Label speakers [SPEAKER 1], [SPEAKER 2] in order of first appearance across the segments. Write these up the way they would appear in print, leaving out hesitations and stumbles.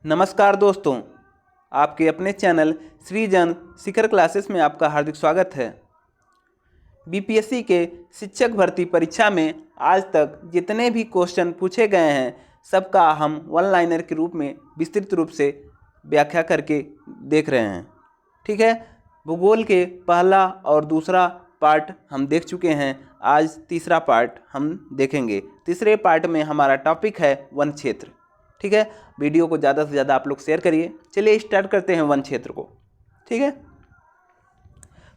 [SPEAKER 1] नमस्कार दोस्तों, आपके अपने चैनल सृजन शिखर क्लासेस में आपका हार्दिक स्वागत है। बीपीएससी के शिक्षक भर्ती परीक्षा में आज तक जितने भी क्वेश्चन पूछे गए हैं सबका हम वन लाइनर के रूप में विस्तृत रूप से व्याख्या करके देख रहे हैं। ठीक है, भूगोल के पहला और दूसरा पार्ट हम देख चुके हैं। आज तीसरा पार्ट हम देखेंगे। तीसरे पार्ट में हमारा टॉपिक है वन क्षेत्र। ठीक है, वीडियो को ज़्यादा से ज़्यादा आप लोग शेयर करिए। चलिए स्टार्ट करते हैं वन क्षेत्र को। ठीक है,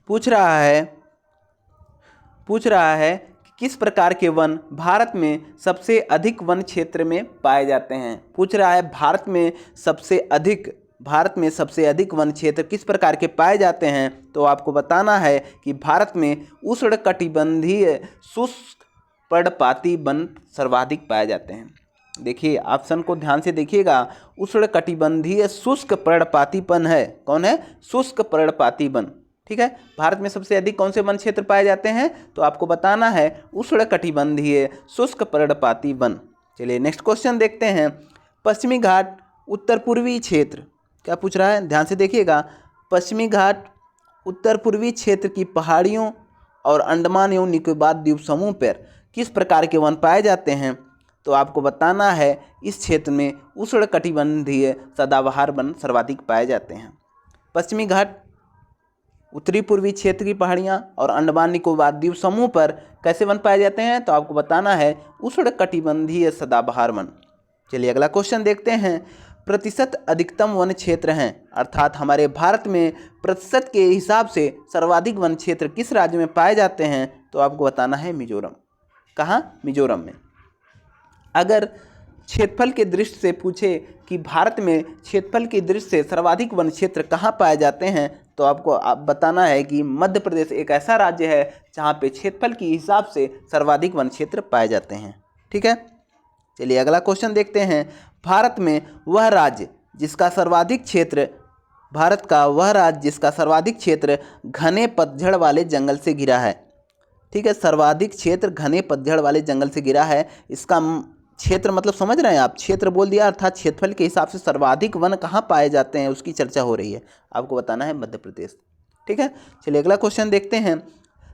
[SPEAKER 1] पूछ रहा है कि किस प्रकार के वन भारत में सबसे अधिक वन क्षेत्र में पाए जाते हैं। पूछ रहा है भारत में सबसे अधिक वन क्षेत्र किस प्रकार के पाए जाते हैं। तो आपको बताना है कि भारत में उष्णकटिबंधीय शुष्क पर्णपाती वन सर्वाधिक पाए जाते हैं। देखिए ऑप्शन को ध्यान से देखिएगा। उष्णकटिबंधीय शुष्क पर्णपाती वन है। कौन है? शुष्क पर्णपाती वन। ठीक है, भारत में सबसे अधिक कौन से वन क्षेत्र पाए जाते हैं? तो आपको बताना है उष्णकटिबंधीय शुष्क पर्णपाती वन। चलिए नेक्स्ट क्वेश्चन देखते हैं। पश्चिमी घाट उत्तर पूर्वी क्षेत्र क्या पूछ रहा है? ध्यान से देखिएगा। पश्चिमी घाट उत्तर पूर्वी क्षेत्र की पहाड़ियों और अंडमान एवं निकोबार द्वीप समूह पर किस प्रकार के वन पाए जाते हैं? तो आपको बताना है इस क्षेत्र में उष्णकटिबंधीय सदाबहार वन सर्वाधिक पाए जाते हैं। पश्चिमी घाट उत्तरी पूर्वी क्षेत्र की पहाड़ियाँ और अंडमान निकोबार द्वीप समूह पर कैसे वन पाए जाते हैं? तो आपको बताना है उष्णकटिबंधीय सदाबहार वन। चलिए अगला क्वेश्चन देखते हैं। प्रतिशत अधिकतम वन क्षेत्र हैं, अर्थात हमारे भारत में प्रतिशत के हिसाब से सर्वाधिक वन क्षेत्र किस राज्य में पाए जाते हैं? तो आपको बताना है मिजोरम। कहाँ? मिजोरम में। अगर क्षेत्रफल के दृष्टि से पूछे कि भारत में क्षेत्रफल की दृष्टि से सर्वाधिक वन क्षेत्र कहाँ पाए जाते हैं, तो आपको बताना है कि मध्य प्रदेश एक ऐसा राज्य है जहाँ पे क्षेत्रफल के हिसाब से सर्वाधिक वन क्षेत्र पाए जाते हैं। ठीक है, चलिए अगला क्वेश्चन देखते हैं। भारत में वह राज्य जिसका सर्वाधिक क्षेत्र घने पतझड़ वाले जंगल से घिरा है। ठीक है, सर्वाधिक क्षेत्र घने पतझड़ वाले जंगल से घिरा है। इसका क्षेत्र मतलब समझ रहे हैं आप? क्षेत्र बोल दिया, अर्थात क्षेत्रफल के हिसाब से सर्वाधिक वन कहाँ पाए जाते हैं उसकी चर्चा हो रही है। आपको बताना है मध्य प्रदेश। ठीक है, चलिए अगला क्वेश्चन देखते हैं।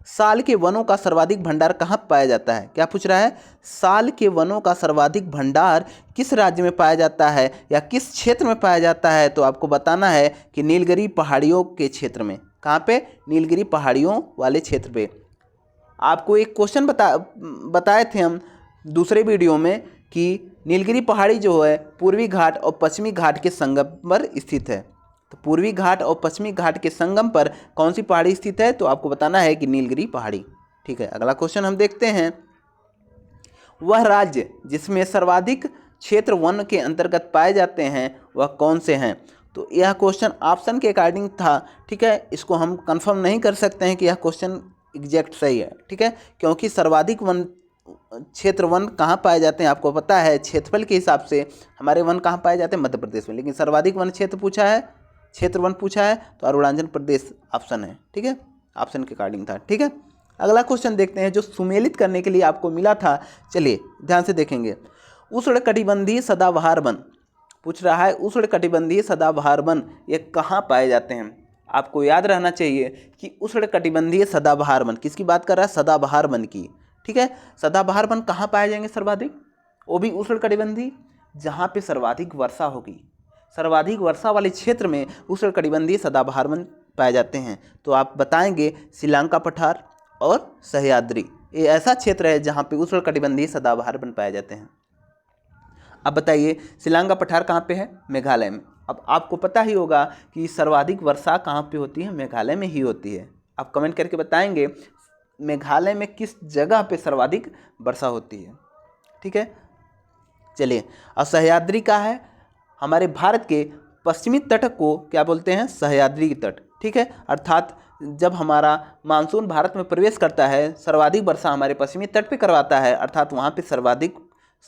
[SPEAKER 1] साल के वनों का सर्वाधिक भंडार कहाँ पाया जाता है? क्या पूछ रहा है? साल के वनों का सर्वाधिक भंडार किस राज्य में पाया जाता है या किस क्षेत्र में पाया जाता है? तो आपको बताना है कि नीलगिरी पहाड़ियों के क्षेत्र में। कहाँ पे? नीलगिरी पहाड़ियों वाले क्षेत्र पे। आपको एक क्वेश्चन बताए थे हम दूसरे वीडियो में कि नीलगिरी पहाड़ी जो है पूर्वी घाट और पश्चिमी घाट के संगम पर स्थित है। तो पूर्वी घाट और पश्चिमी घाट के संगम पर कौन सी पहाड़ी स्थित है? तो आपको बताना है कि नीलगिरी पहाड़ी। ठीक है, अगला क्वेश्चन हम देखते हैं। वह राज्य जिसमें सर्वाधिक क्षेत्र वन के अंतर्गत पाए जाते हैं वह कौन से हैं? तो यह क्वेश्चन ऑप्शन के अकॉर्डिंग था। ठीक है, इसको हम कंफर्म नहीं कर सकते हैं कि यह क्वेश्चन एग्जैक्ट सही है। ठीक है, क्योंकि सर्वाधिक वन क्षेत्र वन कहाँ पाए जाते हैं आपको पता है। क्षेत्रफल के हिसाब से हमारे वन कहाँ पाए जाते हैं? मध्य प्रदेश में। लेकिन सर्वाधिक वन क्षेत्र वन पूछा है तो अरुणाचल प्रदेश ऑप्शन है। ठीक है, ऑप्शन के अकॉर्डिंग था। ठीक है, अगला क्वेश्चन देखते हैं जो सुमेलित करने के लिए आपको मिला था। चलिए ध्यान से देखेंगे। उष्णकटिबंधीय सदाबहार वन पूछ रहा है। उष्णकटिबंधीय सदाबहार वन ये कहाँ पाए जाते हैं? आपको याद रहना चाहिए कि उष्णकटिबंधीय सदाबहार वन किसकी बात कर रहा है? सदाबहार वन की। ठीक है, सदाबहार वन कहाँ पाए जाएंगे सर्वाधिक? वो भी उष्णकटिबंधीय, जहाँ पे सर्वाधिक वर्षा होगी। सर्वाधिक वर्षा वाले क्षेत्र में उष्णकटिबंधीय सदाबहार वन पाए जाते हैं। तो आप बताएंगे श्रीलंका पठार और सह्याद्री, ये ऐसा क्षेत्र है जहाँ पे उष्णकटिबंधीय सदाबहार वन पाए जाते हैं। अब बताइए श्रीलंका पठार कहाँ पे है? मेघालय में। अब आपको पता ही होगा कि सर्वाधिक वर्षा कहाँ पे होती है? मेघालय में ही होती है। आप कमेंट करके बताएंगे मेघालय में किस जगह पे सर्वाधिक वर्षा होती है। ठीक है, चलिए। और सह्याद्री का है हमारे भारत के पश्चिमी तट को क्या बोलते हैं? सह्याद्री तट। ठीक है, अर्थात जब हमारा मानसून भारत में प्रवेश करता है सर्वाधिक वर्षा हमारे पश्चिमी तट पे करवाता है, अर्थात वहाँ पे सर्वाधिक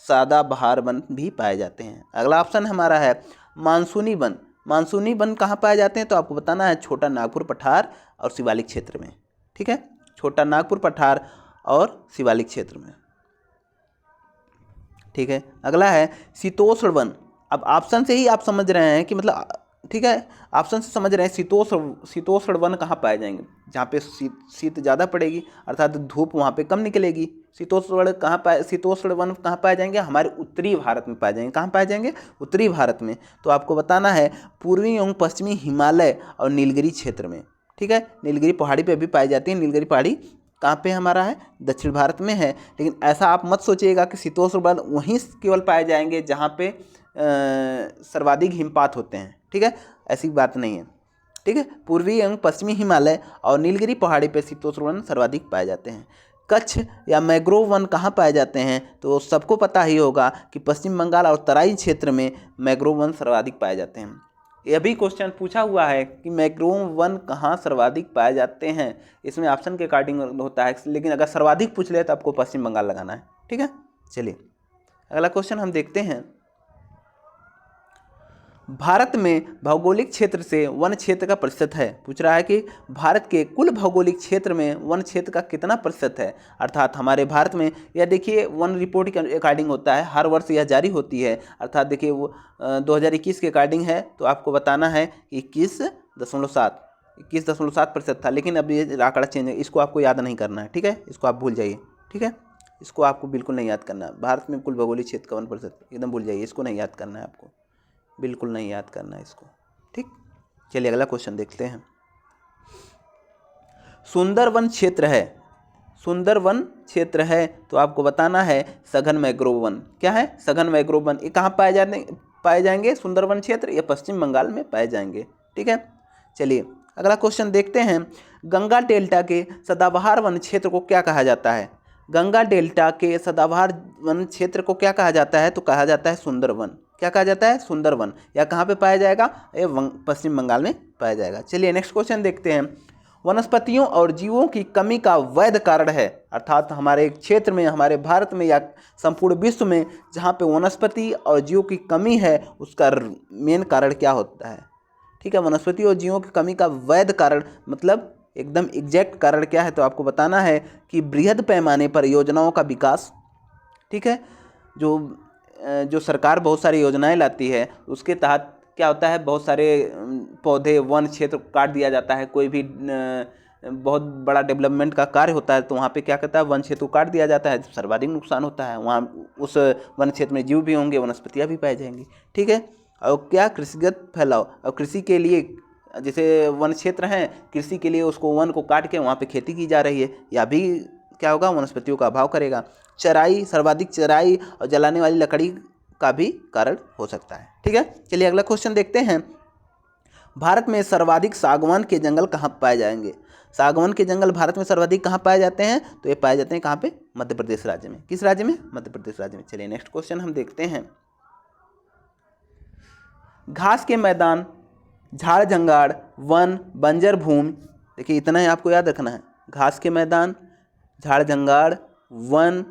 [SPEAKER 1] सदाबहार वन भी पाए जाते हैं। अगला ऑप्शन हमारा है मानसूनी वन। मानसूनी वन कहाँ पाए जाते हैं? तो आपको बताना है छोटा नागपुर पठार और शिवालिक क्षेत्र में। ठीक है, छोटा नागपुर पठार और शिवालिक क्षेत्र में। ठीक है, अगला है शीतोष्ण वन। अब ऑप्शन से ही आप समझ रहे हैं कि मतलब ठीक है, ऑप्शन से समझ रहे हैं शीतोष्ण वन कहाँ पाए जाएंगे, जहाँ पे शीत ज़्यादा पड़ेगी अर्थात धूप वहाँ पे कम निकलेगी। शीतोष्ण वन कहाँ पाए जाएंगे, हमारे उत्तरी भारत में पाए जाएंगे। कहाँ पाए जाएंगे, उत्तरी भारत में। तो आपको बताना है पूर्वी एवं पश्चिमी हिमालय और नीलगिरी क्षेत्र में। ठीक है, नीलगिरी पहाड़ी पे भी पाई जाती है। नीलगिरी पहाड़ी कहाँ पे हमारा है, दक्षिण भारत में है। लेकिन ऐसा आप मत सोचिएगा कि शीतोष्ण वन वहीं केवल पाए जाएंगे जहाँ पे सर्वाधिक हिमपात होते हैं। ठीक है, ऐसी बात नहीं है। ठीक है, पूर्वी एवं पश्चिमी हिमालय और नीलगिरी पहाड़ी पे शीतोष्ण वन सर्वाधिक पाए जाते हैं। कच्छ या मैंग्रोव वन कहाँ पाए जाते हैं, तो सबको पता ही होगा कि पश्चिम बंगाल और तराई क्षेत्र में मैंग्रोव वन सर्वाधिक पाए जाते हैं। यह भी क्वेश्चन पूछा हुआ है कि मैंग्रोव वन कहाँ सर्वाधिक पाए जाते हैं, इसमें ऑप्शन के अकॉर्डिंग होता है, लेकिन अगर सर्वाधिक पूछ ले तो आपको पश्चिम बंगाल लगाना है। ठीक है, चलिए अगला क्वेश्चन हम देखते हैं। भारत में भौगोलिक क्षेत्र से वन क्षेत्र का प्रतिशत है। पूछ रहा है कि भारत के कुल भौगोलिक क्षेत्र में वन क्षेत्र का कितना प्रतिशत है, अर्थात हमारे भारत में। यह देखिए वन रिपोर्ट के अकॉर्डिंग होता है, हर वर्ष यह जारी होती है। अर्थात देखिए वो 2021 के अकॉर्डिंग है, तो आपको बताना है 21.7% था। लेकिन अब ये आंकड़ा चेंज है, इसको आपको याद नहीं करना है। ठीक है, इसको आप भूल जाइए। ठीक है, इसको आपको बिल्कुल नहीं याद करना है। भारत में कुल भौगोलिक क्षेत्र का 1% एकदम भूल जाइए, इसको नहीं याद करना है, आपको बिल्कुल नहीं याद करना है इसको। ठीक, चलिए अगला क्वेश्चन देखते हैं। सुंदरवन क्षेत्र है, सुंदरवन क्षेत्र है, तो आपको बताना है सघन मैंग्रोव वन। क्या है, सघन मैंग्रोव वन। ये कहाँ पाए जाएंगे सुंदरवन क्षेत्र, ये पश्चिम बंगाल में पाए जाएंगे। ठीक है, चलिए अगला क्वेश्चन देखते हैं। गंगा डेल्टा के सदाबहार वन क्षेत्र को क्या कहा जाता है। गंगा डेल्टा के सदाबहार वन क्षेत्र को क्या कहा जाता है, तो कहा जाता है सुंदरवन। क्या कहा जाता है, सुंदरवन। या कहाँ पे पाया जाएगा, ये पश्चिम बंगाल में पाया जाएगा। चलिए नेक्स्ट क्वेश्चन देखते हैं। वनस्पतियों और जीवों की कमी का वैध कारण है, अर्थात हमारे क्षेत्र में, हमारे भारत में या संपूर्ण विश्व में जहाँ पे वनस्पति और जीवों की कमी है, उसका मेन कारण क्या होता है। ठीक है, वनस्पति और जीवों की कमी का वैध कारण मतलब एकदम एग्जैक्ट कारण क्या है, तो आपको बताना है कि बृहद पैमाने पर योजनाओं का विकास। ठीक है, जो सरकार बहुत सारी योजनाएं लाती है, उसके तहत क्या होता है, बहुत सारे पौधे वन क्षेत्र काट दिया जाता है। कोई भी बहुत बड़ा डेवलपमेंट का कार्य होता है तो वहाँ पे क्या करता है, वन क्षेत्र को काट दिया जाता है, सर्वाधिक नुकसान होता है। वहाँ उस वन क्षेत्र में जीव भी होंगे, वनस्पतियाँ भी पाई जाएंगी। ठीक है, और क्या, कृषिगत फैलाव। और कृषि के लिए जैसे वन क्षेत्र हैं, कृषि के लिए उसको वन को काट के वहाँ पे खेती की जा रही है, या भी क्या होगा, वनस्पतियों का अभाव करेगा। चराई, सर्वाधिक चराई और जलाने वाली लकड़ी का भी कारण हो सकता है। ठीक है, चलिए अगला क्वेश्चन देखते हैं। भारत में सर्वाधिक सागवान के जंगल कहाँ पाए जाएंगे। सागवान के जंगल भारत में सर्वाधिक कहाँ पाए जाते हैं, तो ये पाए जाते हैं कहाँ पे, मध्य प्रदेश राज्य में। किस राज्य में, मध्य प्रदेश राज्य में। चलिए नेक्स्ट क्वेश्चन हम देखते हैं। घास के मैदान, झाड़ जंगाड़, वन, बंजर भूमि। देखिए इतना ही आपको याद रखना है, घास के मैदान, झाड़ जंगाड़, वन,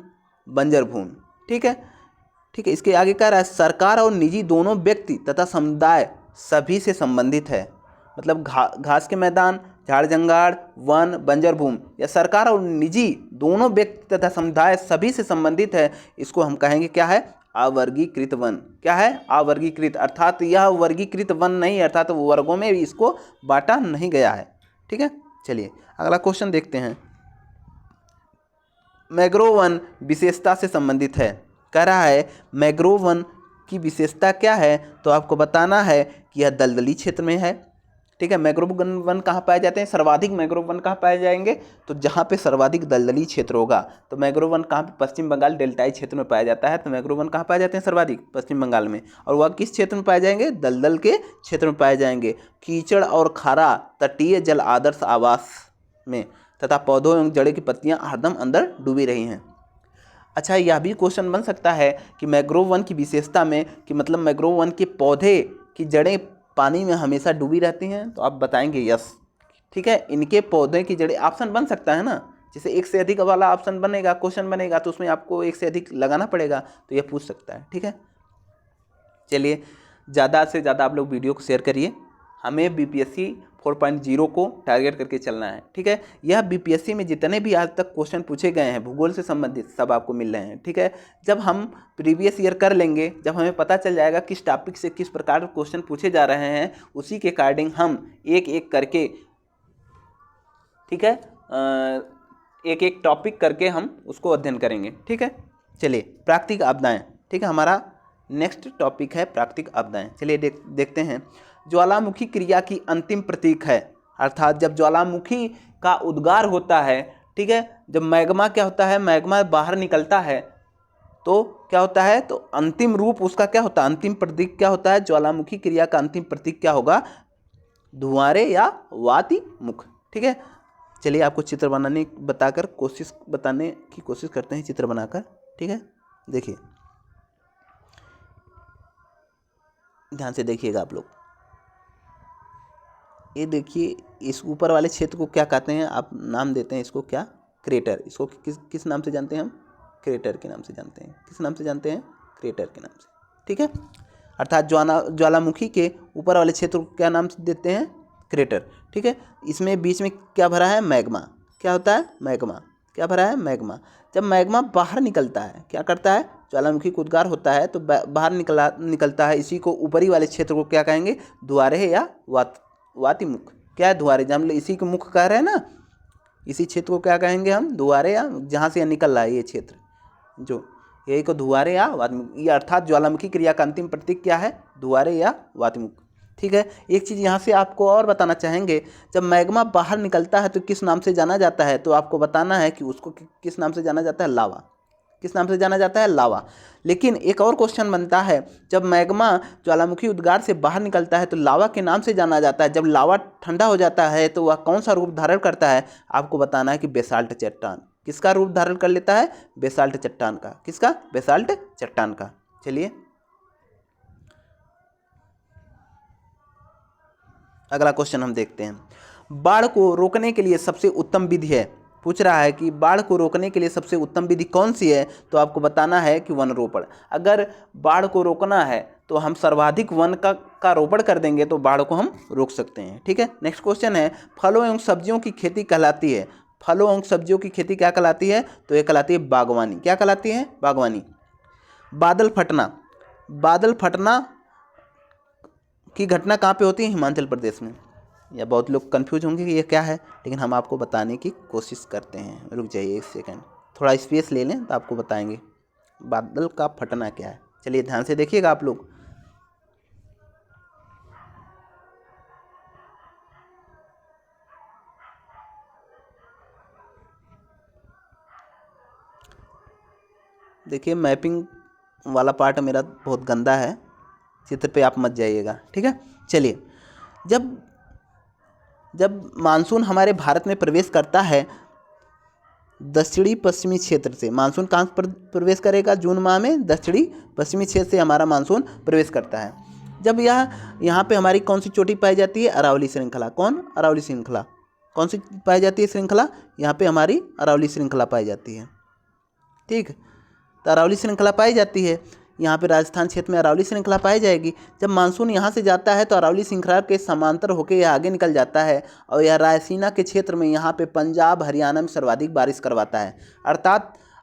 [SPEAKER 1] बंजर भूमि। ठीक है, ठीक है, इसके आगे कह रहा है सरकार और निजी दोनों व्यक्ति तथा समुदाय सभी से संबंधित है। मतलब घास के मैदान, झाड़ जंगाड़, वन, बंजर भूमि, या सरकार और निजी दोनों व्यक्ति तथा समुदाय सभी से संबंधित है। इसको हम कहेंगे क्या है, अवर्गीकृत वन। क्या है, अवर्गीकृत, अर्थात यह वर्गीकृत वन नहीं, अर्थात वर्गों में इसको बांटा नहीं गया है। ठीक है, चलिए अगला क्वेश्चन देखते हैं। मैंग्रोव वन विशेषता से संबंधित है। कह रहा है मैंग्रोव वन की विशेषता क्या है, तो आपको बताना है कि यह दलदली क्षेत्र में है। ठीक है, मैंग्रोव वन कहाँ पाए जाते हैं, सर्वाधिक मैंग्रोव वन कहाँ पाए जाएंगे, तो जहाँ पे सर्वाधिक दलदली क्षेत्र होगा। तो मैंग्रोव वन कहाँ पे, पश्चिम बंगाल डेल्टाई क्षेत्र में पाया जाता है। तो मैंग्रोव वन कहाँ पाए जाते हैं, सर्वाधिक पश्चिम बंगाल में। और वह किस क्षेत्र में पाए जाएंगे, दलदल के क्षेत्र में पाए जाएंगे। कीचड़ और खारा तटीय जल आदर्श आवास में तथा पौधों एवं जड़ों की पत्तियां हरदम अंदर डूबी रही हैं। अच्छा, यह भी क्वेश्चन बन सकता है कि मैंग्रोव वन की विशेषता में कि मतलब मैंग्रोव वन के पौधे की जड़ें पानी में हमेशा डूबी रहती हैं, तो आप बताएंगे यस। ठीक है, इनके पौधे की जड़ें, ऑप्शन बन सकता है ना, जैसे एक से अधिक वाला ऑप्शन बनेगा, क्वेश्चन बनेगा, तो उसमें आपको एक से अधिक लगाना पड़ेगा, तो यह पूछ सकता है। ठीक है, चलिए ज़्यादा से ज़्यादा आप लोग वीडियो को शेयर करिए। हमें बीपीएससी 4.0 को टारगेट करके चलना है। ठीक है, यह बीपीएससी में जितने भी आज तक क्वेश्चन पूछे गए हैं भूगोल से संबंधित सब आपको मिल रहे हैं। ठीक है, जब हम प्रीवियस ईयर कर लेंगे, जब हमें पता चल जाएगा किस टॉपिक से किस प्रकार के क्वेश्चन पूछे जा रहे हैं, उसी के अकॉर्डिंग हम एक एक करके, ठीक है, एक एक टॉपिक करके हम उसको अध्ययन करेंगे। ठीक है, चलिए प्राकृतिक आपदाएं। ठीक है, हमारा नेक्स्ट टॉपिक है प्राकृतिक आपदाएं। चलिए देखते हैं। ज्वालामुखी क्रिया की अंतिम प्रतीक है, अर्थात जब ज्वालामुखी का उद्गार होता है, ठीक है, जब मैग्मा क्या होता है, मैग्मा बाहर निकलता है तो क्या होता है, तो अंतिम रूप उसका क्या होता है, अंतिम प्रतीक क्या होता है, ज्वालामुखी क्रिया का अंतिम प्रतीक क्या होगा, धुआंरे या वाति मुख। ठीक है, चलिए आपको चित्र बनाने बताकर बताने की कोशिश करते हैं, चित्र बनाकर। ठीक है, देखिए ध्यान से देखिएगा आप लोग। ये देखिए, इस ऊपर वाले क्षेत्र को क्या कहते हैं, आप नाम देते हैं इसको क्या, क्रेटर। इसको किस नाम से जानते हैं हम, क्रेटर के नाम से जानते हैं। किस नाम से जानते हैं, क्रेटर के नाम से। ठीक है, अर्थात ज्वालामुखी के ऊपर वाले क्षेत्र को क्या नाम से देते हैं, क्रेटर। ठीक है, इसमें बीच में क्या भरा है, मैग्मा। क्या होता है, मैग्मा। क्या भरा है, मैग्मा। जब मैग्मा बाहर निकलता है, क्या करता है, ज्वालामुखी का उद्गार होता है तो बाहर निकलता है, इसी को ऊपरी वाले क्षेत्र को क्या कहेंगे, द्वारे या वाति मुख। क्या है, द्वारे, जब हम इसी को मुख कह रहे हैं ना, इसी क्षेत्र को क्या कहेंगे हम, द्वारे, या जहाँ से निकल रहा है ये क्षेत्र, जो यही को द्वारे या वातिमुख। ये अर्थात ज्वालामुखी क्रिया का अंतिम प्रतीक क्या है, द्वारे या वातिमुख। ठीक है, एक चीज़ यहाँ से आपको और बताना चाहेंगे, जब मैग्मा बाहर निकलता है तो किस नाम से जाना जाता है, तो आपको बताना है कि उसको किस नाम से जाना जाता है, लावा। किस नाम से जाना जाता है, लावा। लेकिन एक और क्वेश्चन बनता है, जब मैग्मा ज्वालामुखी उद्गार से बाहर निकलता है तो लावा के नाम से जाना जाता है, जब लावा ठंडा हो जाता है तो वह कौन सा रूप धारण करता है, आपको बताना है कि बेसाल्ट चट्टान। किसका रूप धारण कर लेता है, बेसाल्ट चट्टान का। किसका, बेसाल्ट चट्टान का। चलिए अगला क्वेश्चन हम देखते हैं। बाढ़ को रोकने के लिए सबसे उत्तम विधि है, पूछ रहा है कि बाढ़ को रोकने के लिए सबसे उत्तम विधि कौन सी है, तो आपको बताना है कि वन रोपण। अगर बाढ़ को रोकना है तो हम सर्वाधिक वन का रोपण कर देंगे तो बाढ़ को हम रोक सकते हैं। ठीक है, नेक्स्ट क्वेश्चन है, फलों एवं सब्जियों की खेती कहलाती है, फलों एवं सब्जियों की खेती क्या कहलाती है, तो ये कहलाती है बागवानी। क्या कहलाती है, बागवानी। बादल फटना, बादल फटना की घटना कहाँ पे होती है, हिमाचल प्रदेश में। या बहुत लोग कंफ्यूज होंगे कि ये क्या है, लेकिन हम आपको बताने की कोशिश करते हैं। रुक जाइए एक सेकंड, थोड़ा स्पेस ले लें तो आपको बताएंगे बादल का फटना क्या है। चलिए ध्यान से देखिएगा आप लोग। देखिए मैपिंग वाला पार्ट मेरा बहुत गंदा है, चित्र पे आप मत जाइएगा। ठीक है, चलिए जब मानसून हमारे भारत में प्रवेश करता है दक्षिणी पश्चिमी क्षेत्र से, मानसून कहाँ प्रवेश करेगा, जून माह में दक्षिणी पश्चिमी क्षेत्र से हमारा मानसून प्रवेश करता है। जब यहाँ पे हमारी कौन सी चोटी पाई जाती है, अरावली श्रृंखला। कौन, अरावली श्रृंखला। कौन सी पाई जाती है श्रृंखला, यहाँ पे हमारी अरावली श्रृंखला पाई जाती है। ठीक, तो अरावली श्रृंखला पाई जाती है, यहाँ पे राजस्थान क्षेत्र में अरावली श्रृंखला पाई जाएगी। जब मानसून यहाँ से जाता है तो अरावली श्रृंखला के समांतर होकर यह आगे निकल जाता है और यह रायसीना के क्षेत्र में यहाँ पे पंजाब हरियाणा में सर्वाधिक बारिश करवाता है।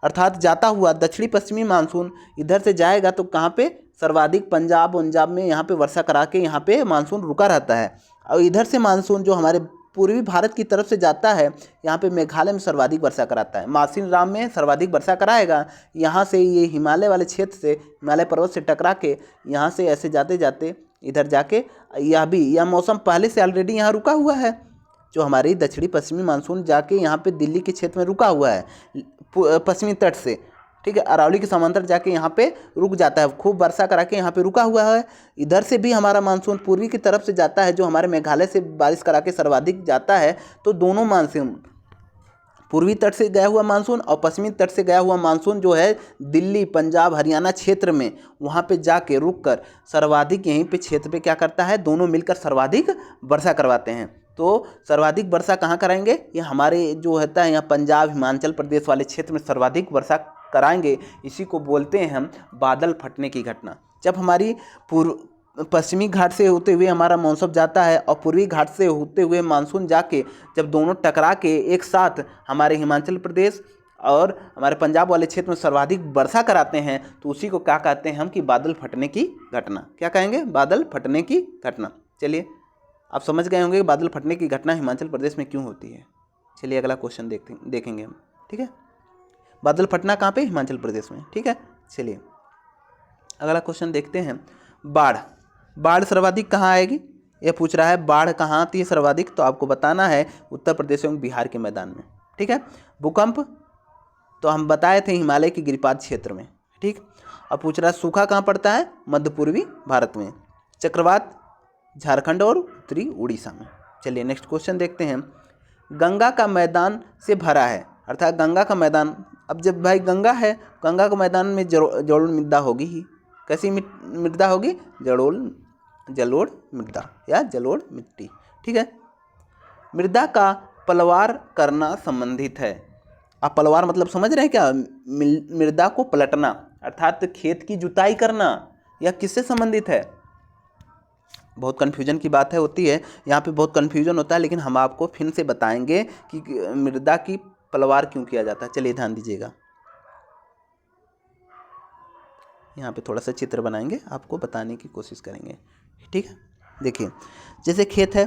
[SPEAKER 1] अर्थात जाता हुआ दक्षिणी पश्चिमी मानसून इधर से जाएगा तो कहाँ पे, सर्वाधिक पंजाब में यहाँ पे वर्षा करा के यहाँ पे मानसून रुका रहता है। और इधर से मानसून जो हमारे पूर्वी भारत की तरफ से जाता है, यहाँ पे मेघालय में सर्वाधिक वर्षा कराता है, मासिन राम में सर्वाधिक वर्षा कराएगा। यहाँ से ये हिमालय वाले क्षेत्र से, हिमालय पर्वत से टकरा के यहाँ से ऐसे जाते जाते इधर जाके यह मौसम पहले से ऑलरेडी यहाँ रुका हुआ है, जो हमारी दक्षिणी पश्चिमी मानसून जाके यहाँ पे दिल्ली के क्षेत्र में रुका हुआ है पश्चिमी तट से। ठीक है, अरावली के समांतर जाके यहाँ पे रुक जाता है, खूब वर्षा करा के यहाँ पे रुका हुआ है। इधर से भी हमारा मानसून पूर्वी की तरफ से जाता है, जो हमारे मेघालय से बारिश करा के सर्वाधिक जाता है। तो दोनों मानसून, पूर्वी तट से गया हुआ मानसून और पश्चिमी तट से गया हुआ मानसून जो है दिल्ली पंजाब हरियाणा क्षेत्र में, वहाँ पे जाके रुक कर सर्वाधिक यहीं पे क्षेत्र पे क्या करता है, दोनों मिलकर सर्वाधिक वर्षा करवाते हैं। तो सर्वाधिक वर्षा कहाँ कराएंगे, ये हमारे जो होता है यहाँ पंजाब हिमाचल प्रदेश वाले क्षेत्र में सर्वाधिक वर्षा कराएंगे। इसी को बोलते हैं हम बादल फटने की घटना। जब हमारी पश्चिमी घाट से होते हुए हमारा मानसून जाता है और पूर्वी घाट से होते हुए मानसून जाके जब दोनों टकरा के एक साथ हमारे हिमाचल प्रदेश और हमारे पंजाब वाले क्षेत्र में सर्वाधिक वर्षा कराते हैं, तो उसी को क्या कहते हैं हम कि बादल फटने की घटना। क्या कहेंगे? बादल फटने की घटना। चलिए आप समझ गए होंगे कि बादल फटने की घटना हिमाचल प्रदेश में क्यों होती है। चलिए अगला क्वेश्चन देखेंगे हम। ठीक है, बादल फटना कहाँ पे? हिमाचल प्रदेश में। ठीक है, चलिए अगला क्वेश्चन देखते हैं। बाढ़ सर्वाधिक कहाँ आएगी? ये पूछ रहा है बाढ़ कहाँ आती है सर्वाधिक, तो आपको बताना है उत्तर प्रदेश एवं बिहार के मैदान में। ठीक है, भूकंप तो हम बताए थे हिमालय के गिरिपाद क्षेत्र में। ठीक, अब पूछ रहा है सूखा कहाँ पड़ता है? मध्य पूर्वी भारत में। चक्रवात झारखंड और उत्तरी उड़ीसा में। चलिए नेक्स्ट क्वेश्चन देखते हैं। गंगा का मैदान से भरा है, अर्थात गंगा का मैदान, अब जब भाई गंगा है, गंगा के मैदान में जलोढ़ मृदा होगी ही। कैसी मृदा होगी? जलोढ़ मृदा या जलोढ़ मिट्टी। ठीक है, मृदा का पलवार करना संबंधित है। आप पलवार मतलब समझ रहे हैं क्या? मृदा को पलटना, अर्थात खेत की जुताई करना, यह किससे संबंधित है? बहुत कन्फ्यूजन की बात होती है यहाँ पे, बहुत कन्फ्यूजन होता है, लेकिन हम आपको फिर से बताएंगे कि मृदा की पलवार क्यों किया जाता है। चलिए ध्यान दीजिएगा, यहाँ पे थोड़ा सा चित्र बनाएंगे, आपको बताने की कोशिश करेंगे। ठीक है, देखिए जैसे खेत है,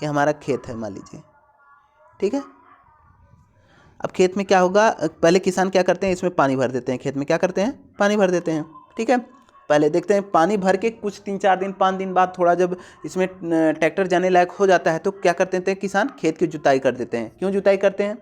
[SPEAKER 1] ये हमारा खेत है मान लीजिए। ठीक है, अब खेत में क्या होगा? पहले किसान क्या करते हैं? इसमें पानी भर देते हैं। खेत में क्या करते हैं? पानी भर देते हैं। ठीक है, पहले देखते हैं पानी भर के कुछ 3-4 दिन 5 दिन बाद थोड़ा जब इसमें ट्रैक्टर जाने लायक हो जाता है तो क्या करते हैं किसान? खेत की जुताई कर देते हैं। क्यों जुताई करते हैं?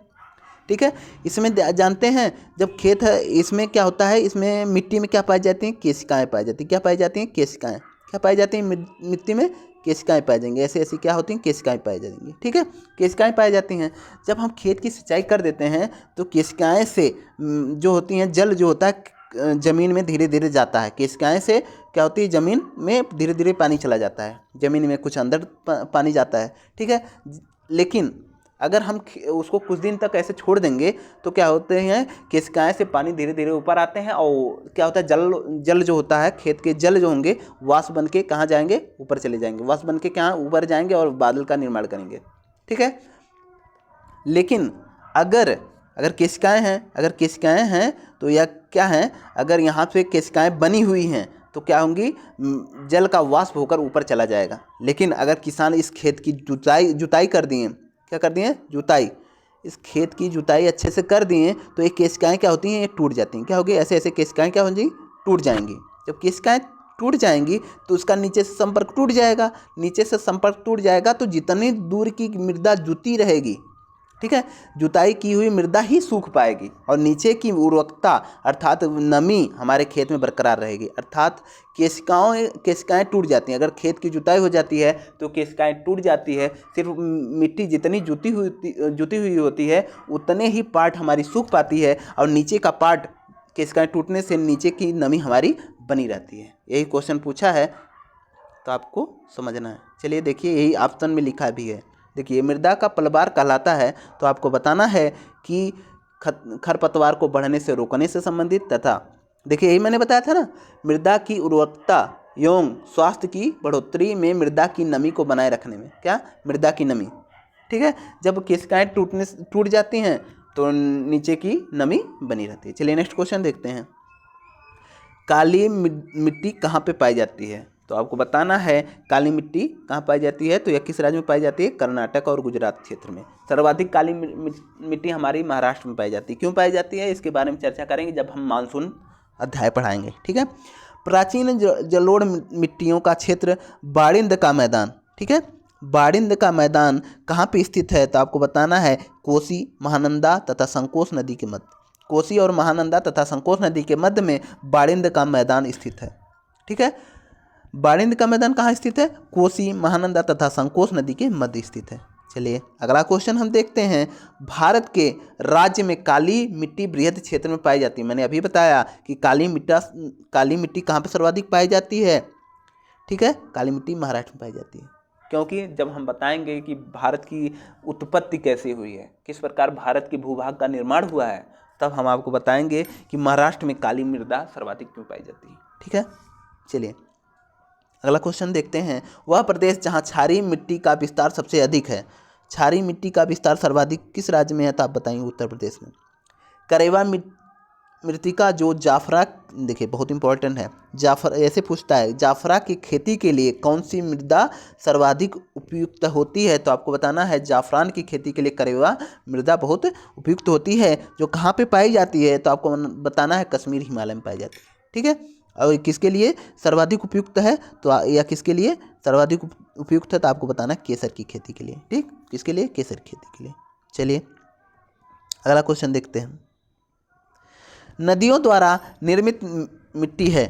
[SPEAKER 1] ठीक है, इसमें जानते हैं जब खेत है इसमें क्या होता है, इसमें मिट्टी में क्या पाई जाती हैं? केशिकाएँ पाई जाती हैं। क्या पाई जाती हैं? केशिकाएँ। क्या पाई जाती हैं? मिट्टी में केशिकाएँ पाई जाएंगी। ऐसे ऐसी क्या होती हैं? केशिकाएँ पाई जाएंगी। ठीक है, केशिकाएँ पाई जाती हैं। जब हम खेत की सिंचाई कर देते हैं तो केशिकाएँ से जो होती हैं, जल जो होता है ज़मीन में धीरे धीरे जाता है। केशिकाएँ से क्या होती है? ज़मीन में धीरे धीरे पानी चला जाता है, ज़मीन में कुछ अंदर पानी जाता है। ठीक है, लेकिन अगर हम उसको कुछ दिन तक ऐसे छोड़ देंगे तो क्या होते हैं? केशिकाएँ से पानी धीरे धीरे ऊपर आते हैं और क्या होता है? जल जो होता है, खेत के जल जो होंगे वाष्प बन के कहाँ जाएंगे? ऊपर चले जाएंगे। वाष्प बन के कहाँ? ऊपर जाएंगे और बादल का निर्माण करेंगे। ठीक है, लेकिन अगर केशिकाएँ हैं तो यह क्या है? अगर यहाँ पे केशिकाएँ बनी हुई हैं तो क्या होंगी? जल का वाष्प होकर ऊपर चला जाएगा। लेकिन अगर किसान इस खेत की जुताई कर दिए, क्या कर दिए? जुताई, इस खेत की जुताई अच्छे से कर दिए तो ये केशिकाएँ क्या होती हैं? ये टूट जाती हैं। क्या होगी? ऐसे ऐसे केशिकाएँ क्या हो जाएंगी? टूट जाएंगी। जब केशिकाएँ टूट जाएंगी तो उसका नीचे से संपर्क टूट जाएगा। नीचे से संपर्क टूट जाएगा तो जितनी दूर की मृदा जुती रहेगी, ठीक है, जुताई की हुई मृदा ही सूख पाएगी और नीचे की उर्वरकता अर्थात नमी हमारे खेत में बरकरार रहेगी। अर्थात केशिकाएँ टूट जाती हैं। अगर खेत की जुताई हो जाती है तो केशिकाएँ टूट जाती है। सिर्फ मिट्टी जितनी जुती हुई होती है उतने ही पार्ट हमारी सूख पाती है और नीचे का पार्ट केशिकाएँ टूटने से नीचे की नमी हमारी बनी रहती है। यही क्वेश्चन पूछा है तो आपको समझना है। चलिए देखिए, यही ऑप्शन में लिखा भी है। देखिए, मृदा का पलवार कहलाता है तो आपको बताना है कि खरपतवार को बढ़ने से रोकने से संबंधित, तथा देखिए यही मैंने बताया था ना, मृदा की उर्वरकता एवं स्वास्थ्य की बढ़ोतरी में मृदा की नमी को बनाए रखने में। क्या? मृदा की नमी। ठीक है, जब केशिकाएँ टूट जाती हैं तो नीचे की नमी बनी रहती है। चलिए नेक्स्ट क्वेश्चन देखते हैं। काली मिट्टी कहाँ पे पाई जाती है? तो आपको बताना है काली मिट्टी कहाँ पाई जाती है। तो यह किस राज्य में पाई जाती है? कर्नाटक और गुजरात क्षेत्र में। सर्वाधिक काली मिट्टी हमारी महाराष्ट्र में पाई जाती है। क्यों पाई जाती है इसके बारे में चर्चा करेंगे जब हम मानसून अध्याय पढ़ाएंगे। ठीक है, प्राचीन जलोढ़ मिट्टियों का क्षेत्र बाड़िंद का मैदान। ठीक है, बाड़िंद का मैदान कहाँ पे स्थित है? तो आपको बताना है कोसी, महानंदा तथा संकोश नदी के मध्य। कोसी और महानंदा तथा संकोश नदी के मध्य में बाड़िंद का मैदान स्थित है। ठीक है, बाड़िंद का मैदान कहाँ स्थित है? कोसी, महानंदा तथा संकोश नदी के मध्य स्थित है। चलिए अगला क्वेश्चन हम देखते हैं। भारत के राज्य में काली मिट्टी बृहद क्षेत्र में पाई जाती है। मैंने अभी बताया कि काली मिट्टी कहाँ पर सर्वाधिक पाई जाती है। ठीक है, काली मिट्टी महाराष्ट्र में पाई जाती है। क्योंकि जब हम बताएंगे कि भारत की उत्पत्ति कैसे हुई है, किस प्रकार भारत के भूभाग का निर्माण हुआ है, तब हम आपको बताएंगे कि महाराष्ट्र में काली मृदा सर्वाधिक क्यों पाई जाती है। ठीक है, चलिए अगला क्वेश्चन देखते हैं, वह प्रदेश जहाँ क्षारीय मिट्टी का विस्तार सबसे अधिक है। क्षारीय मिट्टी का विस्तार सर्वाधिक किस राज्य में है, तो आप बताएंगे उत्तर प्रदेश में। करेवा मृत्तिका जो जाफरा, देखिए बहुत इंपॉर्टेंट है, जाफर ऐसे पूछता है, जाफरा की खेती के लिए कौन सी मृदा सर्वाधिक उपयुक्त होती है, तो आपको बताना है जाफरान की खेती के लिए करेवा मृदा बहुत उपयुक्त होती है, जो कहाँ पे पाई जाती है, तो आपको बताना है कश्मीर हिमालय में पाई जाती है। ठीक है, और किसके लिए सर्वाधिक उपयुक्त है, तो या किसके लिए सर्वाधिक उपयुक्त है, तो आपको बताना है केसर की खेती के लिए। ठीक, किसके लिए, केसर की खेती के लिए। चलिए अगला क्वेश्चन देखते हैं, नदियों द्वारा निर्मित मिट्टी है,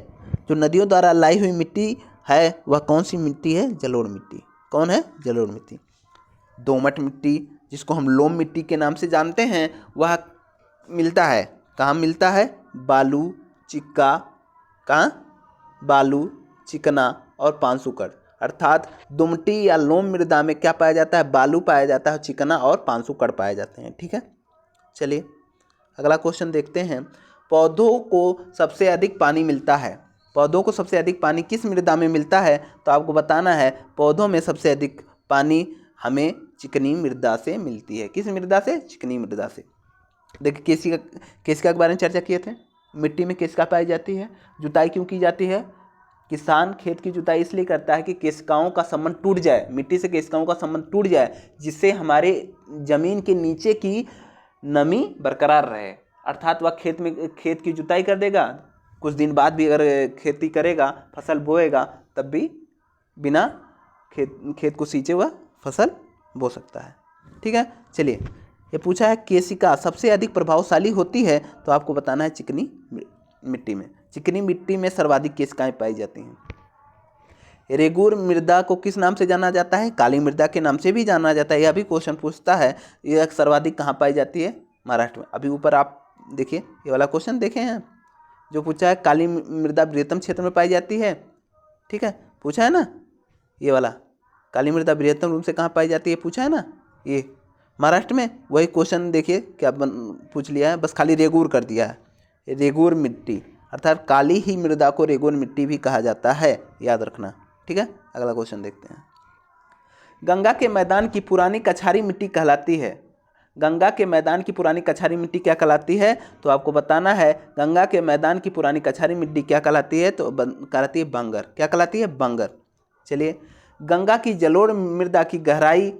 [SPEAKER 1] जो नदियों द्वारा लाई हुई मिट्टी है वह कौन सी मिट्टी है, जलोढ़ मिट्टी। कौन है, जलोढ़ मिट्टी। दोमट मिट्टी जिसको हम लोम मिट्टी के नाम से जानते हैं, वह मिलता है कहाँ, मिलता है बालू, चिक्का, कहाँ, बालू, चिकना और पानसुकड़। अर्थात दुमटी या लोम मृदा में क्या पाया जाता है, बालू पाया जाता है, चिकना और पानसुकड़ पाए जाते हैं। ठीक है, चलिए अगला क्वेश्चन देखते हैं, पौधों को सबसे अधिक पानी मिलता है, पौधों को सबसे अधिक पानी किस मृदा में मिलता है, तो आपको बताना है पौधों में सबसे अधिक पानी हमें चिकनी मृदा से मिलती है। किस मृदा से, चिकनी मृदा से। देखिए केसिका के बारे में चर्चा किए थे, मिट्टी में केसिका पाई जाती है, जुताई क्यों की जाती है, किसान खेत की जुताई इसलिए करता है कि केसिकाओं का संबंध टूट जाए, मिट्टी से केसिकाओं का संबंध टूट जाए, जिससे हमारे जमीन के नीचे की नमी बरकरार रहे। अर्थात वह खेत की जुताई कर देगा, कुछ दिन बाद भी अगर खेती करेगा, फसल बोएगा, तब भी बिना खेत को सींचे वह फसल बो सकता है। ठीक है, चलिए ये पूछा है केसिका सबसे अधिक प्रभावशाली होती है, तो आपको बताना है चिकनी मिट्टी में। चिकनी मिट्टी में सर्वाधिक केसिकाएं पाई जाती हैं। रेगूर मृदा को किस नाम से जाना जाता है, काली मृदा के नाम से भी जाना जाता है। यह भी क्वेश्चन पूछता है, यह सर्वाधिक कहाँ पाई जाती है, महाराष्ट्र में। अभी ऊपर आप देखिए ये वाला क्वेश्चन देखे हैं, जो पूछा है काली मृदा बृहत्तम क्षेत्र में पाई जाती है। ठीक है, पूछा है ना, ये वाला काली मृदा बृहत्तम रूप से कहाँ पाई जाती है, पूछा है ना, ये महाराष्ट्र में। वही क्वेश्चन देखिए क्या पूछ लिया है, बस खाली रेगूर कर दिया है। रेगूर मिट्टी अर्थात काली ही मृदा को रेगूर मिट्टी भी कहा जाता है, याद रखना। ठीक है, अगला क्वेश्चन देखते हैं, गंगा के मैदान की पुरानी कछारी मिट्टी कहलाती है। गंगा के मैदान की पुरानी कछारी मिट्टी क्या कहलाती है, तो आपको बताना है गंगा के मैदान की पुरानी कछारी मिट्टी क्या कहलाती है, तो कहलाती है बंगर। क्या कहलाती है, बंगर। चलिए, गंगा की जलोढ़ मृदा की गहराई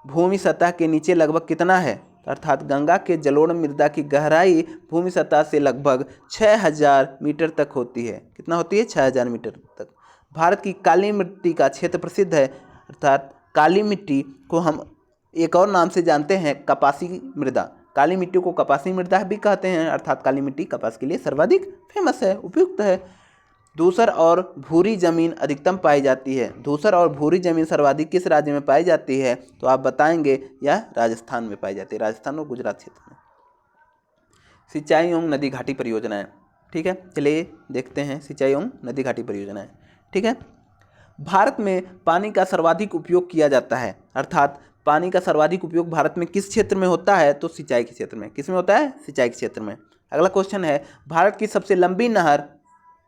[SPEAKER 1] भूमि सतह के नीचे लगभग कितना है, अर्थात गंगा के जलोढ़ मृदा की गहराई भूमि सतह से लगभग 6000 मीटर तक होती है। कितना होती है, 6000 मीटर तक। भारत की काली मिट्टी का क्षेत्र प्रसिद्ध है, अर्थात काली मिट्टी को हम एक और नाम से जानते हैं कपासी मृदा। काली मिट्टी को कपासी मृदा भी कहते हैं, अर्थात काली मिट्टी कपास के लिए सर्वाधिक फेमस है, उपयुक्त है। धूसर और भूरी जमीन अधिकतम पाई जाती है। धूसर और भूरी जमीन सर्वाधिक किस राज्य में पाई जाती है, तो आप बताएंगे यह राजस्थान में पाई जाती है, राजस्थान और गुजरात क्षेत्र में। सिंचाई एवं नदी घाटी परियोजनाएं। ठीक है, चलिए देखते हैं सिंचाई एवं नदी घाटी परियोजनाएं। ठीक है, भारत में पानी का सर्वाधिक उपयोग किया जाता है, अर्थात पानी का सर्वाधिक उपयोग भारत में किस क्षेत्र में होता है, तो सिंचाई के क्षेत्र में। किस में होता है, सिंचाई के क्षेत्र में। अगला क्वेश्चन है, भारत की सबसे लंबी नहर,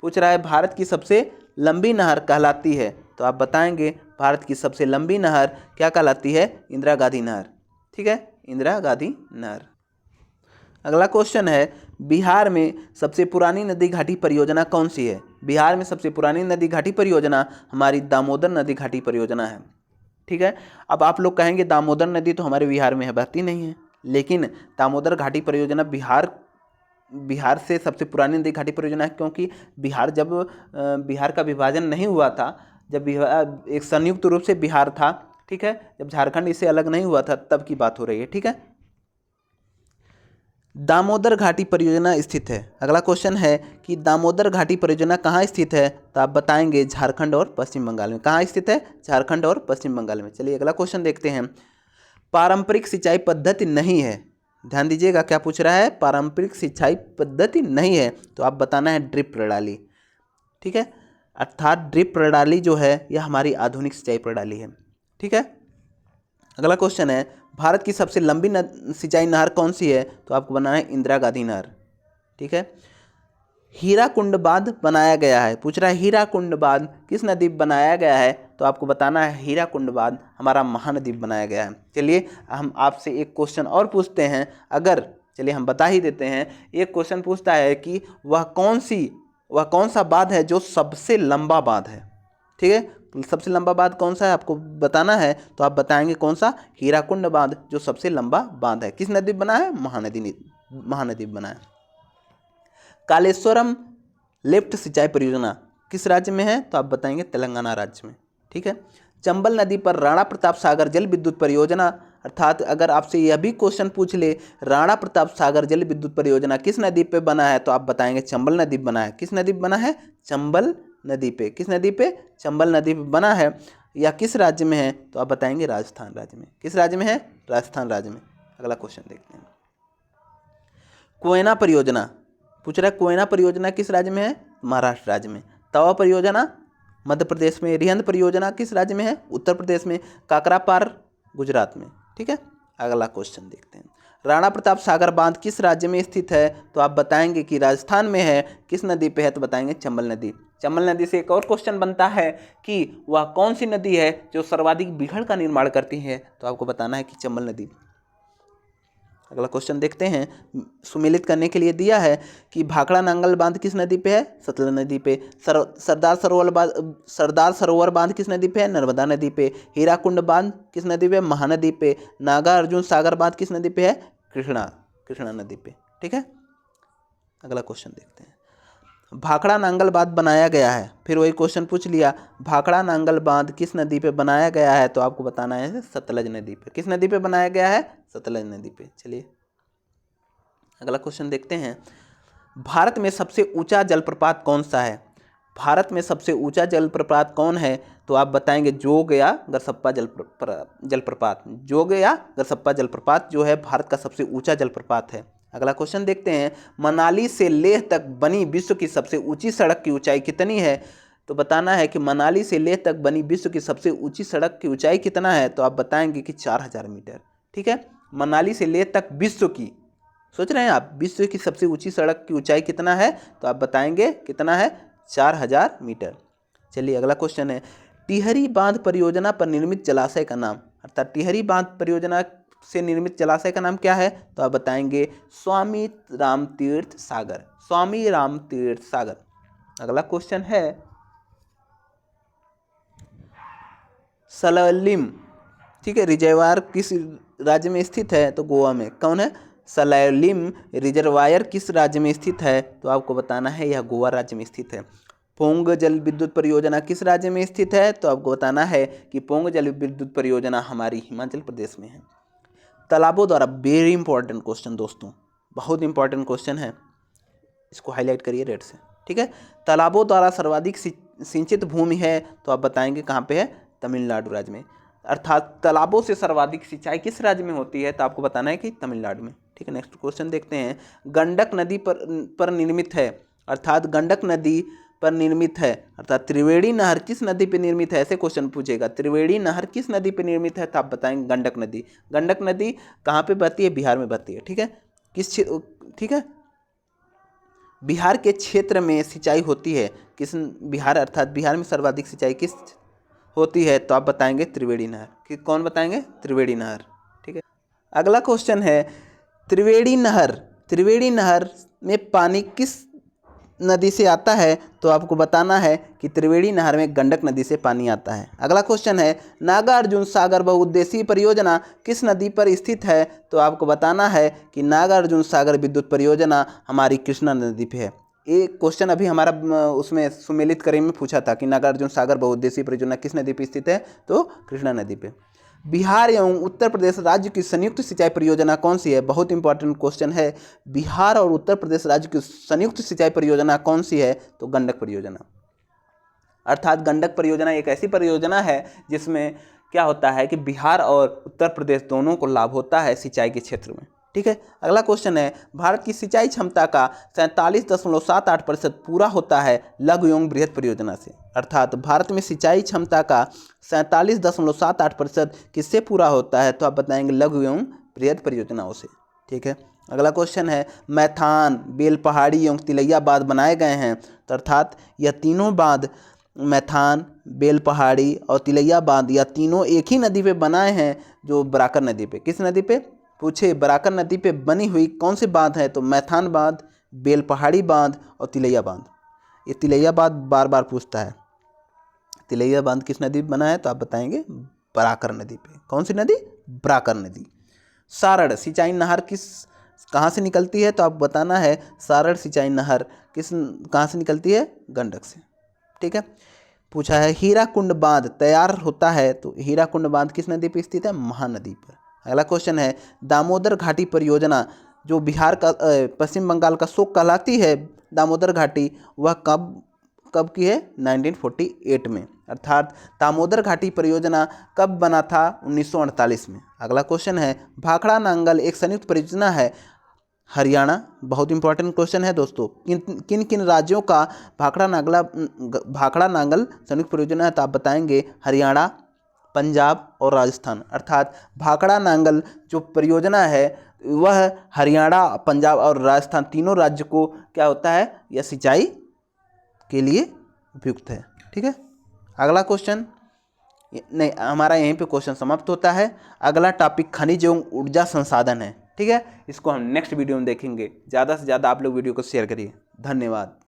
[SPEAKER 1] पूछ रहा है भारत की सबसे लंबी नहर कहलाती है, तो आप बताएंगे भारत की सबसे लंबी नहर क्या कहलाती है, इंदिरा गांधी नहर। ठीक है, इंदिरा गांधी नहर। अगला क्वेश्चन है, बिहार में सबसे पुरानी नदी घाटी परियोजना कौन सी है। बिहार में सबसे पुरानी नदी घाटी परियोजना हमारी दामोदर नदी घाटी परियोजना है। ठीक है, अब आप लोग कहेंगे दामोदर नदी तो हमारे बिहार में है, बहती नहीं है, लेकिन दामोदर घाटी परियोजना बिहार से सबसे पुरानी नदी घाटी परियोजना है, क्योंकि बिहार का विभाजन नहीं हुआ था, जब बिहार एक संयुक्त रूप से बिहार था। ठीक है, जब झारखंड इससे अलग नहीं हुआ था तब की बात हो रही है। ठीक है, दामोदर घाटी परियोजना स्थित है। अगला क्वेश्चन है कि दामोदर घाटी परियोजना कहाँ स्थित है, तो आप बताएंगे झारखंड और पश्चिम बंगाल में। कहाँ स्थित है, झारखंड और पश्चिम बंगाल में। चलिए अगला क्वेश्चन देखते हैं, पारंपरिक सिंचाई पद्धति नहीं है। ध्यान दीजिएगा क्या पूछ रहा है, पारंपरिक सिंचाई पद्धति नहीं है, तो आप बताना है ड्रिप प्रणाली। ठीक है, अर्थात ड्रिप प्रणाली जो है यह हमारी आधुनिक सिंचाई प्रणाली है। ठीक है, अगला क्वेश्चन है, भारत की सबसे लंबी सिंचाई नहर कौन सी है, तो आपको बनाना है इंदिरा गांधी नहर। ठीक है, हीराकुंड बांध बनाया गया है। पूछ रहा है हीराकुंड बांध किस नदी पर बनाया गया है, तो आपको बताना है हीराकुंड बांध हमारा महानदी पर बनाया गया है। चलिए हम आपसे एक क्वेश्चन और पूछते हैं, अगर चलिए हम बता ही देते हैं। एक क्वेश्चन पूछता है कि वह कौन सा बांध है जो सबसे लंबा बांध है। ठीक है, तो सबसे लंबा बांध कौन सा है आपको बताना है, तो आप बताएंगे कौन सा, हीराकुंड बांध जो सबसे लंबा बांध है। किस नदी पर बना है, महानदी पर बना है। कालेश्वरम लिफ्ट सिंचाई परियोजना किस राज्य में है, तो आप बताएंगे तेलंगाना राज्य में। ठीक है, चंबल नदी पर राणा प्रताप सागर जल विद्युत परियोजना, अर्थात अगर आपसे यह भी क्वेश्चन पूछ ले राणा प्रताप सागर जल विद्युत परियोजना किस नदी पे बना है, तो आप बताएंगे चंबल नदी पे बना है। किस नदी पे बना है, चंबल नदी पे। किस नदी पे, चंबल नदी पे बना है। या किस राज्य में है, तो आप बताएंगे राजस्थान राज्य में। किस राज्य में है, राजस्थान राज्य में। अगला क्वेश्चन देखते हैं। कोयना परियोजना पूछ रहा है, कोयना परियोजना किस राज्य में है, महाराष्ट्र राज्य में। तवा परियोजना मध्य प्रदेश में। रिहंद परियोजना किस राज्य में है, उत्तर प्रदेश में। काकरापार गुजरात में। ठीक है, अगला क्वेश्चन देखते हैं। राणा प्रताप सागर बांध किस राज्य में स्थित है, तो आप बताएंगे कि राजस्थान में है। किस नदी पे है, तो बताएंगे चंबल नदी। चंबल नदी से एक और क्वेश्चन बनता है कि वह कौन सी नदी है जो सर्वाधिक बीहड़ का निर्माण करती है, तो आपको बताना है कि चंबल नदी। अगला क्वेश्चन देखते हैं। सुमेलित करने के लिए दिया है कि भाखड़ा नांगल बांध किस नदी पे है, सतलज नदी पे। सरदार सरोवर बांध किस नदी पे है, नर्मदा नदी पे। हीराकुंड बांध किस नदी पे, महानदी पे। नागा अर्जुन सागर बांध किस नदी पे है, कृष्णा नदी पे। ठीक है, अगला क्वेश्चन देखते हैं। भाखड़ा नांगल बांध बनाया गया है, फिर वही क्वेश्चन पूछ लिया, भाखड़ा नांगल बांध किस नदी पे बनाया गया है, तो आपको बताना है सतलज नदी पे। किस नदी पे बनाया गया है, सतलज नदी पे। चलिए अगला क्वेश्चन देखते हैं। भारत में सबसे ऊंचा जलप्रपात कौन सा है, भारत में सबसे ऊंचा जलप्रपात कौन है, तो आप बताएंगे जोग या गरसप्पा जलप्रपात। जोग या गरसप्पा जलप्रपात जो है भारत का सबसे ऊंचा जलप्रपात है। अगला क्वेश्चन देखते हैं। मनाली से लेह तक बनी विश्व की सबसे ऊंची सड़क की ऊंचाई कितनी है, तो बताना है कि मनाली से लेह तक बनी विश्व की सबसे ऊंची सड़क की ऊंचाई कितना है, तो आप बताएंगे कि 4000 मीटर। ठीक है, मनाली से लेह तक विश्व की, सोच रहे हैं आप, विश्व की सबसे ऊंची सड़क की ऊंचाई कितना है, तो आप बताएंगे कितना है, 4000 मीटर। चलिए अगला क्वेश्चन है। टिहरी बांध परियोजना पर निर्मित जलाशय का नाम, अर्थात टिहरी बांध परियोजना से निर्मित जलाशय का नाम क्या है, तो आप बताएंगे स्वामी राम तीर्थ सागर। स्वामी राम तीर्थ सागर। अगला क्वेश्चन है। सलैलिम, ठीक है, रिजर्वायर किस राज्य में स्थित है, तो गोवा में। कौन है, सलैलिम रिजर्वायर किस राज्य में स्थित है, तो आपको बताना है यह गोवा राज्य में स्थित है। पोंग जल विद्युत परियोजना किस राज्य में स्थित है, तो आपको बताना है कि पोंग जल विद्युत परियोजना हमारी हिमाचल प्रदेश में है। तालाबों द्वारा, वेरी इंपॉर्टेंट क्वेश्चन दोस्तों, बहुत इंपॉर्टेंट क्वेश्चन है, इसको हाईलाइट करिए रेड से। ठीक है, तालाबों द्वारा सर्वाधिक सिंचित भूमि है, तो आप बताएंगे कहाँ पे है, तमिलनाडु राज्य में। अर्थात तालाबों से सर्वाधिक सिंचाई किस राज्य में होती है, तो आपको बताना है कि तमिलनाडु में। ठीक है, नेक्स्ट क्वेश्चन देखते हैं। गंडक नदी पर निर्मित है, अर्थात गंडक नदी पर निर्मित है, अर्थात त्रिवेणी नहर किस नदी पर निर्मित है, ऐसे क्वेश्चन पूछेगा। त्रिवेणी नहर किस नदी पर निर्मित है, तो आप बताएंगे गंडक नदी। गंडक नदी कहाँ पे बहती है, बिहार में बहती है। ठीक है, ठीक है, बिहार के क्षेत्र में सिंचाई होती है किस, बिहार अर्थात बिहार में सर्वाधिक सिंचाई किस होती है, तो आप बताएंगे त्रिवेणी नहर। कि कौन बताएंगे, त्रिवेणी नहर। ठीक है, अगला क्वेश्चन है। त्रिवेणी नहर में पानी किस नदी से आता है, तो आपको बताना है कि त्रिवेणी नहर में गंडक नदी से पानी आता है। अगला क्वेश्चन है। नागार्जुन सागर बहुउद्देशीय परियोजना किस नदी पर स्थित है, तो आपको बताना है कि नागार्जुन सागर विद्युत परियोजना हमारी कृष्णा नदी पे है। एक क्वेश्चन अभी हमारा उसमें सुमेलित करी में पूछा था कि नागार्जुन सागर बहुउद्देशीय परियोजना किस नदी पर स्थित है, तो कृष्णा नदी पे। बिहार एवं उत्तर प्रदेश राज्य की संयुक्त सिंचाई परियोजना कौन सी है, बहुत इंपॉर्टेंट क्वेश्चन है। बिहार और उत्तर प्रदेश राज्य की संयुक्त सिंचाई परियोजना कौन सी है, तो गंडक परियोजना। अर्थात गंडक परियोजना एक ऐसी परियोजना है जिसमें क्या होता है कि बिहार और उत्तर प्रदेश दोनों को लाभ होता है सिंचाई के क्षेत्र में। ठीक है, अगला क्वेश्चन है। भारत की सिंचाई क्षमता का 47.78% पूरा होता है लघु एवं बृहद परियोजना से, अर्थात भारत में सिंचाई क्षमता का 47.78% किससे पूरा होता है, तो आप बताएंगे लघु एवं बृहद परियोजनाओं से। ठीक है, अगला क्वेश्चन है मैथान, बेलपहाड़ी एवं तिलैया बांध बनाए गए हैं, तो अर्थात यह तीनों बांध मैथान, बेलपहाड़ी और तिलैया बांध या तीनों एक ही नदी पे बनाए हैं, जो बराकर नदी पे। किस नदी पे पूछे? बराकर नदी पे बनी हुई कौन सी बांध है? तो मैथान बांध, बेलपहाड़ी बांध और तिलैया बांध। ये तिलैया बांध बार बार पूछता है। तिलैया बांध किस नदी पे बना है? तो आप बताएंगे बराकर नदी पे। कौन सी नदी? बराकर नदी। सारण सिंचाई नहर कहाँ से निकलती है? तो आप बताना है सारण सिंचाई नहर कहाँ से निकलती है? गंडक से। ठीक है। पूछा है हीराकुंड बांध तैयार होता है, तो हीराकुंड बांध किस नदी पर स्थित है? महानदी पर। अगला क्वेश्चन है दामोदर घाटी परियोजना जो बिहार का पश्चिम बंगाल का शोक कहलाती है, दामोदर घाटी, वह कब की है? 1948 में। अर्थात दामोदर घाटी परियोजना कब बना था? 1948 में। अगला क्वेश्चन है भाखड़ा नांगल एक संयुक्त परियोजना है, हरियाणा। बहुत इंपॉर्टेंट क्वेश्चन है दोस्तों। किन किन राज्यों का भाखड़ा नांगल संयुक्त परियोजना है? तो आप बताएंगे हरियाणा, पंजाब और राजस्थान। अर्थात भाखड़ा नांगल जो परियोजना है वह हरियाणा, पंजाब और राजस्थान तीनों राज्य को क्या होता है? यह सिंचाई के लिए उपयुक्त है। ठीक है। अगला क्वेश्चन नहीं, हमारा यहीं पे क्वेश्चन समाप्त होता है। अगला टॉपिक खनिज एवं ऊर्जा संसाधन है। ठीक है, इसको हम नेक्स्ट वीडियो में देखेंगे। ज़्यादा से ज़्यादा आप लोग वीडियो को शेयर करिए। धन्यवाद।